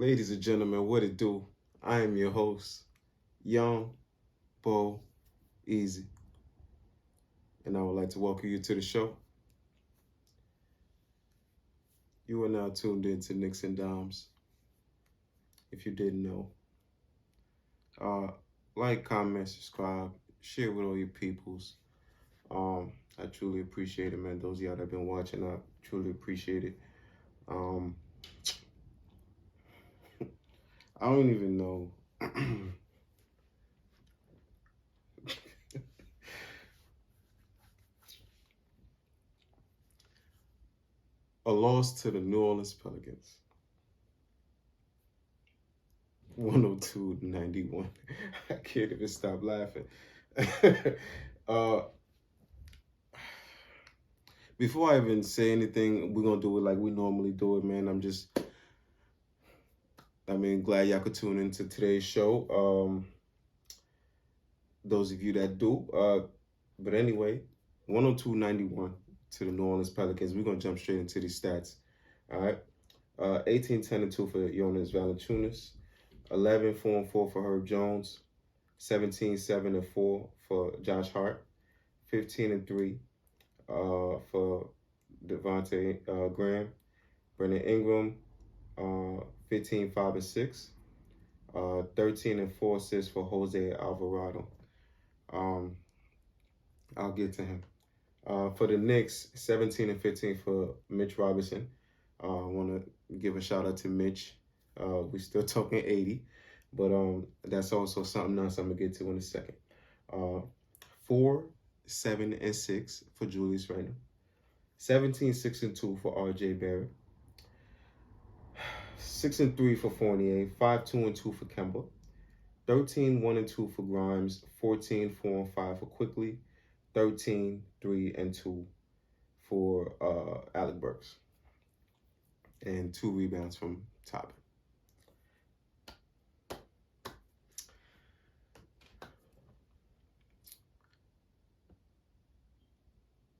Ladies and gentlemen, what it do? I am your host, Young Bo Easy, and I would like to welcome you to the show. You are now tuned in to Knicks and Dimes. If you didn't know, uh, like, comment, subscribe, share with all your peoples. I truly appreciate it, man. Those of y'all that have been watching, I truly appreciate it. Um, I don't even know. A loss to the New Orleans Pelicans. 102-91. I can't even stop laughing. uh, before I even say anything, we're gonna do it like we normally do it, man. Glad y'all could tune into today's show. Those of you that do. But anyway, 102-91 to the New Orleans Pelicans. We're gonna jump straight into these stats. All right. 18-10-2 for Jonas Valanciunas. 11-4-4 for Herb Jones. 17-7-4 for Josh Hart. 15-3 for Devontae Graham. Brandon Ingram, 15-5-6. 13-4 assists for Jose Alvarado. I'll get to him. For the Knicks, 17-15 for Mitch Robinson. I want to give a shout out to Mitch. We're still talking 80, but that's also something else I'm gonna get to in a second. 4, 7, and 6 for Julius Randle. 17, 6, and 2 for R.J. Barrett. 6 and 3 for Fournier. 5, 2, and 2 for Kemba. 13, 1, and 2 for Grimes. 14, 4, and 5 for Quickly. 13, 3, and 2 for Alec Burks. And 2 rebounds from Toppin.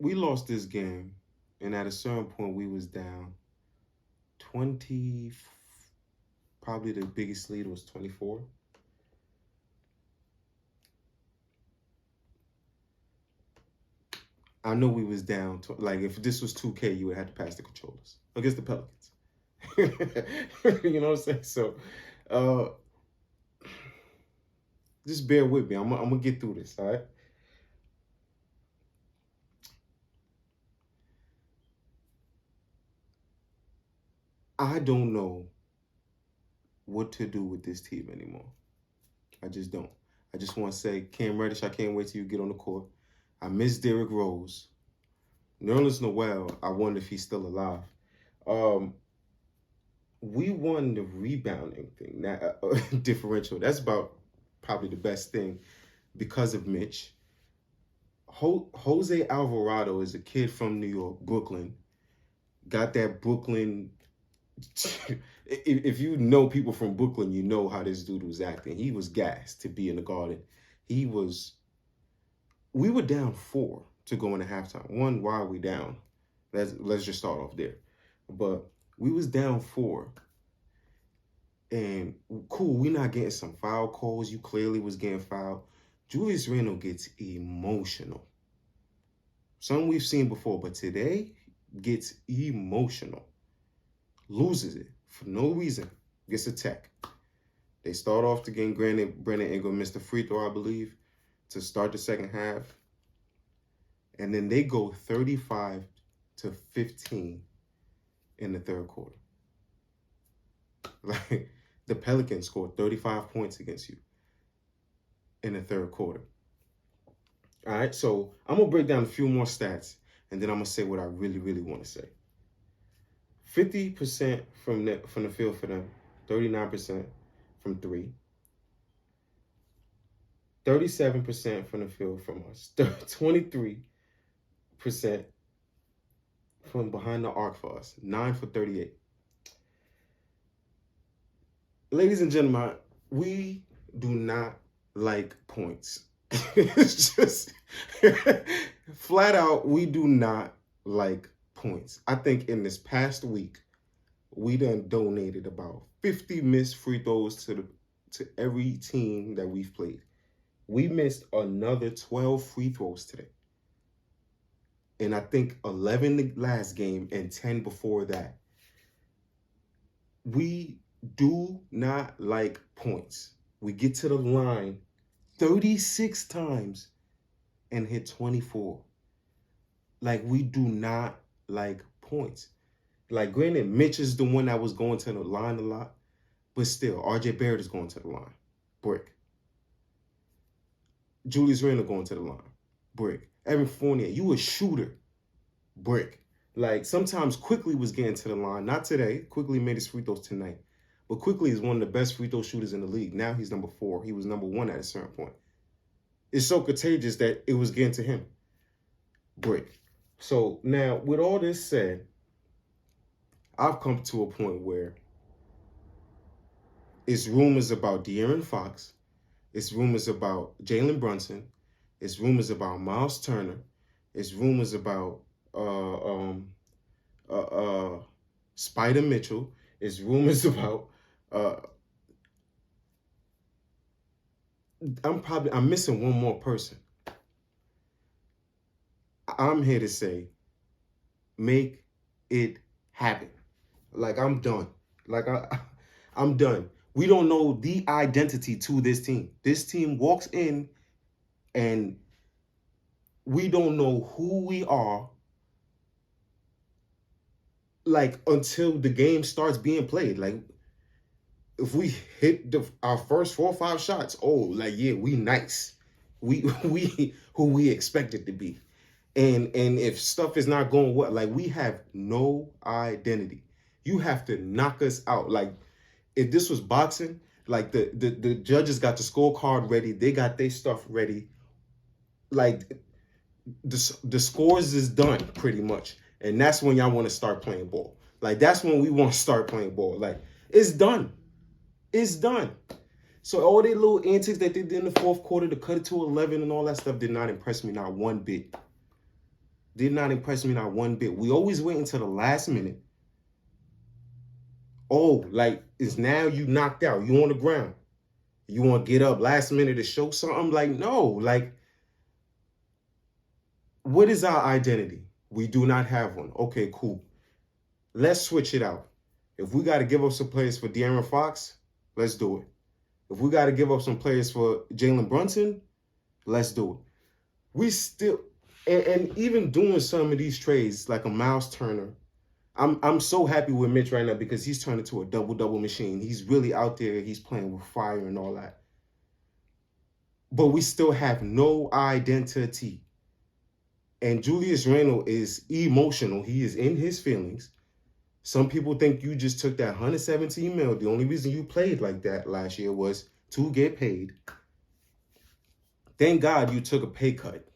We lost this game, and at a certain point, we was down 20. Probably the biggest lead was 24. I know we was down to, like, if this was 2K, you would have to pass the controllers against the Pelicans. You know what I'm saying? So, just bear with me. I'm gonna get through this, all right? I don't know what to do with this team anymore. I just don't. I just want to say, Cam Reddish, I can't wait till you get on the court. I miss Derrick Rose. Nerlens Noel, I wonder if he's still alive. We won the rebounding thing, that differential. That's about probably the best thing because of Mitch. Jose Alvarado is a kid from New York, Brooklyn. Got that Brooklyn. If you know people from Brooklyn, you know how this dude was acting. He was gassed to be in the Garden. We were down 4 to go into halftime. One, why are we down? Let's just start off there. But we was down 4. And cool, we're not getting some foul calls. You clearly was getting fouled. Julius Randle gets emotional. Something we've seen before, but today gets emotional. Loses it for no reason. Gets a tech. They start off the game. Granted, Brandon Ingram missed a free throw, I believe, to start the second half. And then they go 35-15 in the third quarter. Like, the Pelicans scored 35 points against you in the third quarter. All right, so I'm going to break down a few more stats, and then I'm going to say what I really, really want to say. 50% from the field for them, 39% from 3. 37% from the field from us, 23% from behind the arc for us, 9 for 38. Ladies and gentlemen, we do not like points. It's just flat out, we do not like points. I think in this past week, we done donated about 50 missed free throws to every team that we've played. We missed another 12 free throws today. And I think 11 the last game and 10 before that. We do not like points. We get to the line 36 times and hit 24. Like, we do not like points. Like, granted, Mitch is the one that was going to the line a lot, but still, RJ Barrett is going to the line. Brick. Julius Randle going to the line. Brick. Evan Fournier, you a shooter. Brick. Like, sometimes Quickly was getting to the line. Not today. Quickly made his free throws tonight. But Quickly is one of the best free throw shooters in the league. Now he's number 4. He was number 1 at a certain point. It's so contagious that it was getting to him. Brick. So, now, with all this said, I've come to a point where it's rumors about De'Aaron Fox. It's rumors about Jalen Brunson. It's rumors about Miles Turner. It's rumors about Spider Mitchell. It's rumors about I'm missing one more person. I'm here to say, make it happen. Like, I'm done. Like, I'm done. We don't know the identity to this team. This team walks in and we don't know who we are, like, until the game starts being played. Like, if we hit our first 4 or 5 shots, oh, like, yeah, we nice. We who we expected to be. And if stuff is not going well, like, we have no identity. You have to knock us out. Like, if this was boxing, like, the judges got the scorecard ready. They got their stuff ready. Like, the scores is done pretty much. And that's when y'all want to start playing ball. Like, that's when we want to start playing ball. Like, it's done. It's done. So all their little antics that they did in the fourth quarter to cut it to 11 and all that stuff did not impress me not one bit. Did not impress me not one bit. We always wait until the last minute. Oh, like, it's now you knocked out. You on the ground. You want to get up last minute to show something? Like, no. Like, what is our identity? We do not have one. Okay, cool. Let's switch it out. If we got to give up some players for De'Aaron Fox, let's do it. If we got to give up some players for Jalen Brunson, let's do it. We still, and even doing some of these trades, like a Miles Turner, I'm so happy with Mitch right now because he's turned into a double-double machine. He's really out there. He's playing with fire and all that. But we still have no identity. And Julius Randle is emotional. He is in his feelings. Some people think you just took that 117 mil. The only reason you played like that last year was to get paid. Thank God you took a pay cut.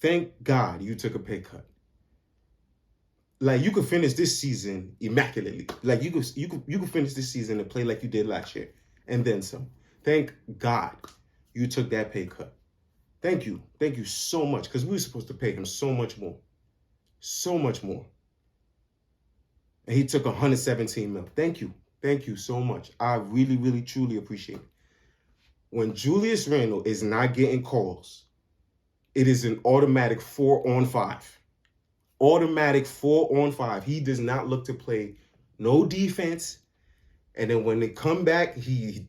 Thank God you took a pay cut. Like, you could finish this season immaculately. Like, you could finish this season and play like you did last year, and then some. Thank God you took that pay cut. Thank you so much, because we were supposed to pay him so much more, and he took 117 mil. Thank you so much. I really, really, truly appreciate it. When Julius Randle is not getting calls, it is an automatic 4-on-5. Automatic 4-on-5. He does not look to play no defense. And then when they come back, he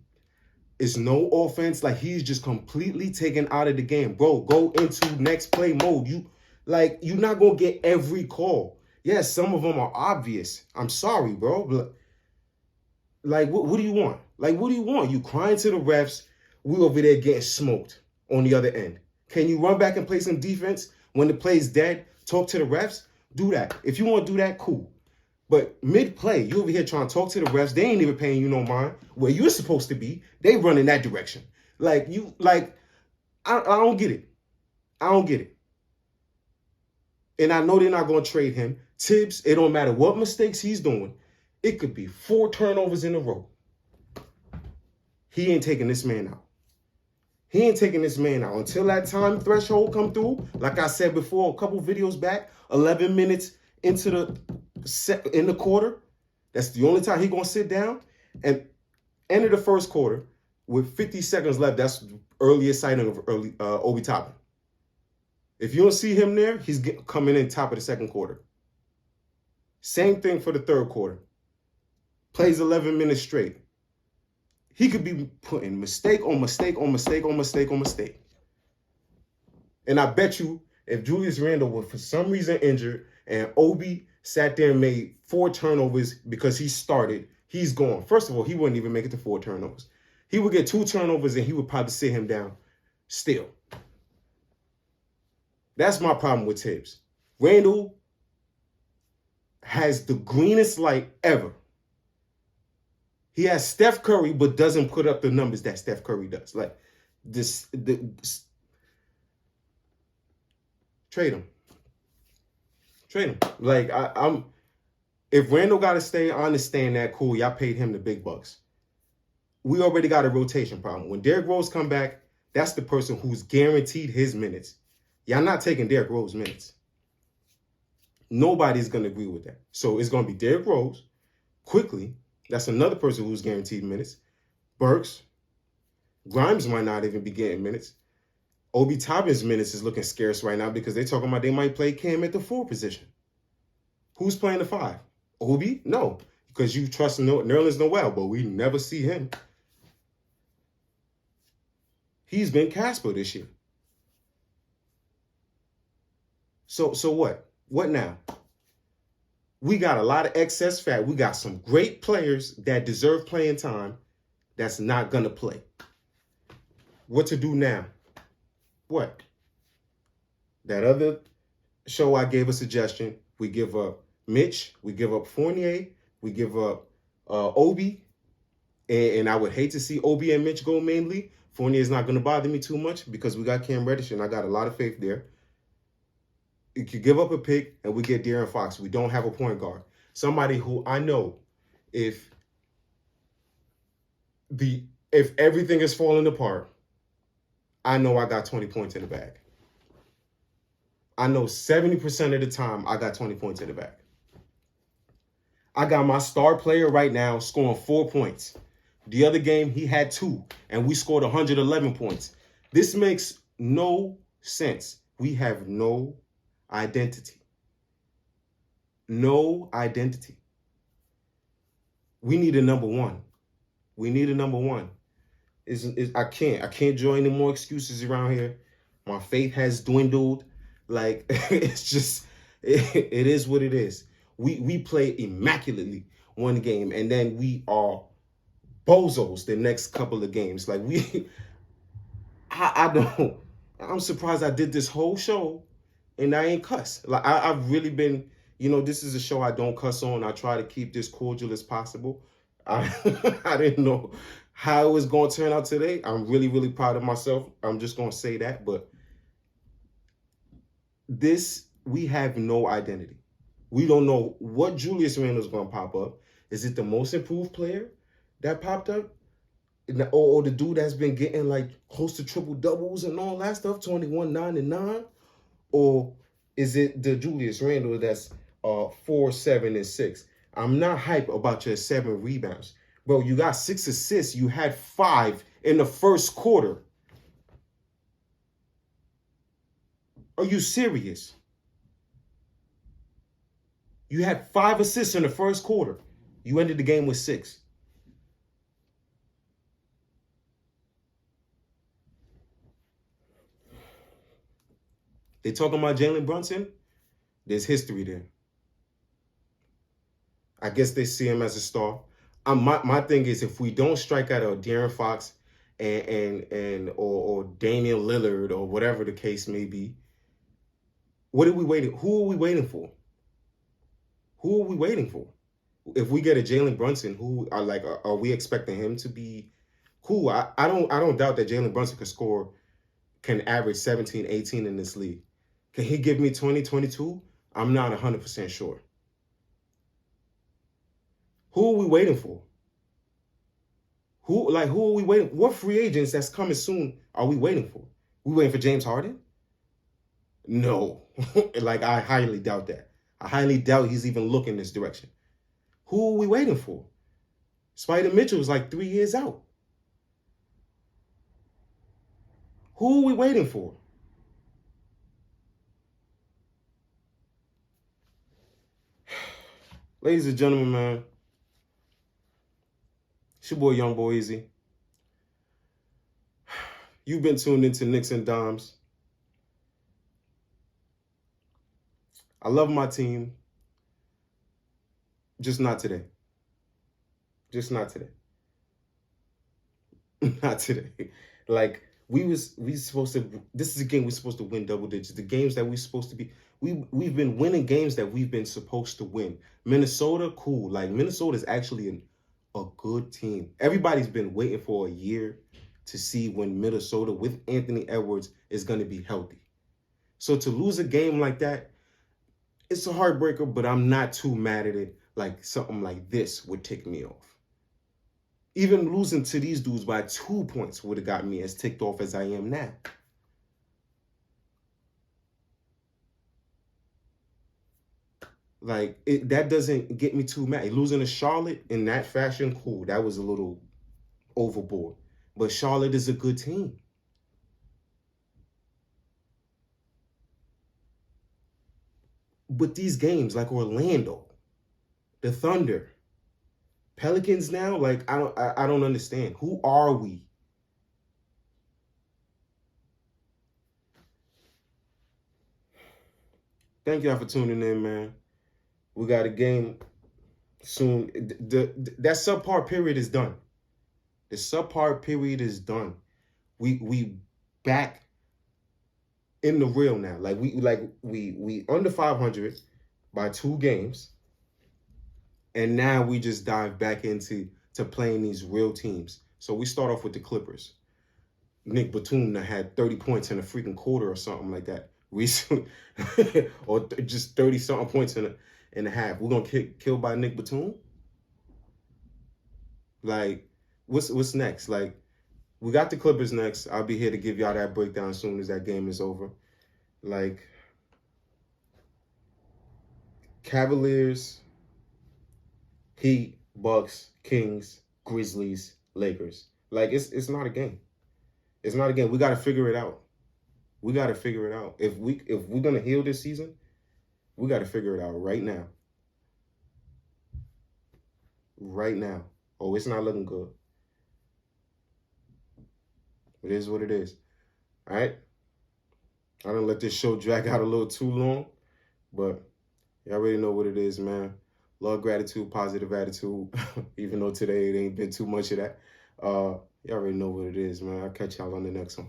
is no offense. Like, he's just completely taken out of the game. Bro, go into next play mode. You're not going to get every call. Yes, some of them are obvious. I'm sorry, bro. But, like, what do you want? Like, what do you want? You crying to the refs. We over there getting smoked on the other end. Can you run back and play some defense when the play's dead? Talk to the refs? Do that. If you want to do that, cool. But mid-play, you over here trying to talk to the refs. They ain't even paying you no mind. Where you're supposed to be, they run in that direction. I don't get it. I don't get it. And I know they're not going to trade him. Tibbs, it don't matter what mistakes he's doing. It could be 4 turnovers in a row. He ain't taking this man out. He ain't taking this man out until that time threshold come through. Like I said before, a couple videos back, 11 minutes into in the quarter, That's the only time he's going to sit down. And end of the first quarter with 50 seconds left. That's the earliest sighting of Obi Toppin. If you don't see him there, he's coming in top of the second quarter. Same thing for the third quarter. Plays 11 minutes straight. He could be putting mistake on mistake on mistake on mistake on mistake. And I bet you if Julius Randle was for some reason injured and Obi sat there and made 4 turnovers because he started, he's gone. First of all, he wouldn't even make it to 4 turnovers. He would get 2 turnovers and he would probably sit him down still. That's my problem with Tibbs. Randle has the greenest light ever. He has Steph Curry, but doesn't put up the numbers that Steph Curry does. Like trade him. Trade him. Like I'm. If Randle got to stay, I understand that. Cool, y'all paid him the big bucks. We already got a rotation problem. When Derrick Rose come back, that's the person who's guaranteed his minutes. Y'all not taking Derrick Rose minutes. Nobody's gonna agree with that. So it's gonna be Derrick Rose quickly. That's another person who's guaranteed minutes. Burks. Grimes might not even be getting minutes. Obi Toppin's minutes is looking scarce right now because they're talking about they might play Cam at the 4 position. Who's playing the 5? Obi? No, because you trust Nerlens Noel, but we never see him. He's been Casper this year. So what? What now? We got a lot of excess fat. We got some great players that deserve playing time that's not going to play. What to do now? What? That other show I gave a suggestion. We give up Mitch. We give up Fournier. We give up Obi. And I would hate to see Obi and Mitch go mainly. Fournier is not going to bother me too much because we got Cam Reddish, and I got a lot of faith there. You could give up a pick, and we get De'Aaron Fox. We don't have a point guard. Somebody who I know if everything is falling apart, I know I got 20 points in the bag. I know 70% of the time I got 20 points in the bag. I got my star player right now scoring 4 points. The other game, he had 2, and we scored 111 points. This makes no sense. We have no identity. No identity. We need a number one. We need a number one. I can't join any more excuses around here. My faith has dwindled. Like it's just it is what it is. We play immaculately one game, and then we are bozos the next couple of games. Like I'm surprised I did this whole show and I ain't cuss. Like I've really been, this is a show I don't cuss on. I try to keep this cordial as possible. I didn't know how it was going to turn out today. I'm really, really proud of myself. I'm just going to say that. But we have no identity. We don't know what Julius Randle is going to pop up. Is it the most improved player that popped up? Or the dude that's been getting like close to triple doubles and all that stuff, 21, 9, and 9? Or is it the Julius Randle that's 4, 7, and 6? I'm not hype about your 7 rebounds. Bro, you got 6 assists. You had 5 in the first quarter. Are you serious? You had 5 assists in the first quarter. You ended the game with 6. They talking about Jalen Brunson. There's history there. I guess they see him as a star. My thing is, if we don't strike out a De'Aaron Fox or Damian Lillard or whatever the case may be, what are we waiting? Who are we waiting for? Who are we waiting for? If we get a Jalen Brunson, are we expecting him to be cool? I don't doubt that Jalen Brunson can average 17, 18 in this league. Can he give me 20, 22? I'm not 100% sure. Who are we waiting for? Who are we waiting? What free agents that's coming soon are we waiting for? We waiting for James Harden? No. I highly doubt that. I highly doubt he's even looking this direction. Who are we waiting for? Spider Mitchell is like 3 years out. Who are we waiting for? Ladies and gentlemen, man, it's your boy Young Boy Easy. You've been tuned into Knicks and Dimes. I love my team, just not today. Just not today. Not today. Like we supposed to. This is a game we're supposed to win double digits. The games that we're supposed to be. We've been winning games that we've been supposed to win. Minnesota, cool. Like Minnesota is actually a good team. Everybody's been waiting for a year to see when Minnesota with Anthony Edwards is going to be healthy. So to lose a game like that, it's a heartbreaker, but I'm not too mad at it. Like something like this would tick me off. Even losing to these dudes by 2 points would have got me as ticked off as I am now. Like, that doesn't get me too mad. Losing to Charlotte in that fashion, cool. That was a little overboard. But Charlotte is a good team. But these games, like Orlando, the Thunder, Pelicans now, like, I don't understand. Who are we? Thank y'all for tuning in, man. We got a game soon. That subpar period is done. The subpar period is done. We back in the real now. Like we under 500 by 2 games. And now we just dive back into playing these real teams. So we start off with the Clippers. Nick Batum had 30 points in a freaking quarter or something like that recently. Or just 30-something points in a half. We're going to get killed by Nick Batum? Like, what's next? Like, we got the Clippers next. I'll be here to give y'all that breakdown as soon as that game is over. Like, Cavaliers, Heat, Bucks, Kings, Grizzlies, Lakers. Like, it's not a game. It's not a game. We got to figure it out. We got to figure it out. If we're going to heal this season, we got to figure it out right now. Right now. Oh, it's not looking good. It is what it is. All right? I don't let this show drag out a little too long, but y'all already know what it is, man. Love, gratitude, positive attitude, even though today it ain't been too much of that. Y'all already know what it is, man. I'll catch y'all on the next one.